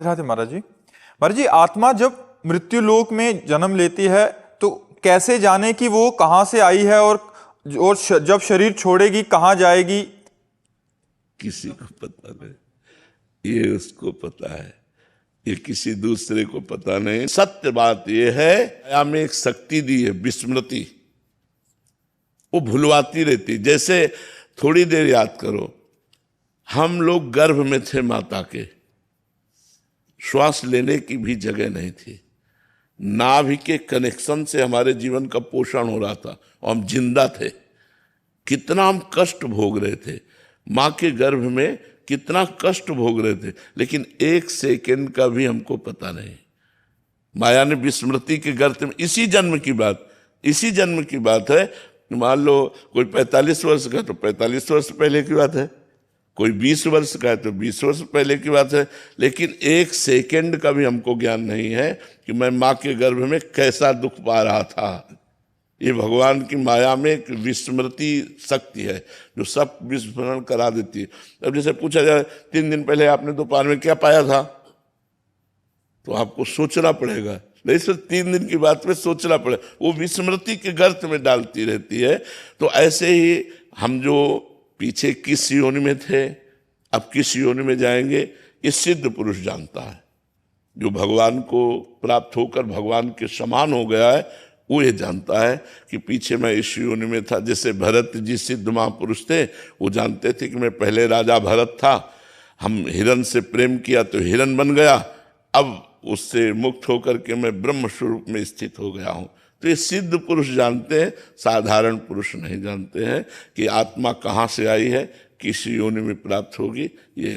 राधे महाराज जी। महाराज जी, आत्मा जब मृत्यु लोक में जन्म लेती है तो कैसे जाने कि वो कहाँ से आई है और जब शरीर छोड़ेगी कहाँ जाएगी? किसी को पता नहीं, ये उसको पता है, ये किसी दूसरे को पता नहीं। सत्य बात ये है, हमें एक शक्ति दी है विस्मृति, वो भुलवाती रहती। जैसे थोड़ी देर याद करो, हम लोग गर्भ में थे माता के, श्वास लेने की भी जगह नहीं थी, नाभि के कनेक्शन से हमारे जीवन का पोषण हो रहा था और हम जिंदा थे। कितना हम कष्ट भोग रहे थे, माँ के गर्भ में कितना कष्ट भोग रहे थे, लेकिन एक सेकंड का भी हमको पता नहीं। माया ने विस्मृति के गर्त में, इसी जन्म की बात है। मान लो कोई 45 वर्ष का तो 45 वर्ष पहले की बात है, कोई 20 वर्ष का है तो 20 वर्ष पहले की बात है, लेकिन एक सेकंड का भी हमको ज्ञान नहीं है कि मैं माँ के गर्भ में कैसा दुख पा रहा था। ये भगवान की माया में एक विस्मृति शक्ति है जो सब विस्मरण करा देती है। अब जैसे पूछा जाए 3 दिन पहले आपने दोपहर में क्या पाया था, तो आपको सोचना पड़ेगा, नहीं सिर्फ 3 दिन की बात में सोचना पड़ेगा, वो विस्मृति के गर्त में डालती रहती है। तो ऐसे ही हम जो पीछे किस योनि में थे, अब किस योनि में जाएंगे, ये सिद्ध पुरुष जानता है। जो भगवान को प्राप्त होकर भगवान के समान हो गया है, वो ये जानता है कि पीछे मैं इस योनि में था। जैसे भरत जी सिद्ध महापुरुष थे, वो जानते थे कि मैं पहले राजा भरत था, हम हिरण से प्रेम किया तो हिरण बन गया, अब उससे मुक्त होकर के मैं ब्रह्म स्वरूप में स्थित हो गया हूँ। तो ये सिद्ध पुरुष जानते हैं, साधारण पुरुष नहीं जानते हैं कि आत्मा कहाँ से आई है, किस योनि में प्राप्त होगी। ये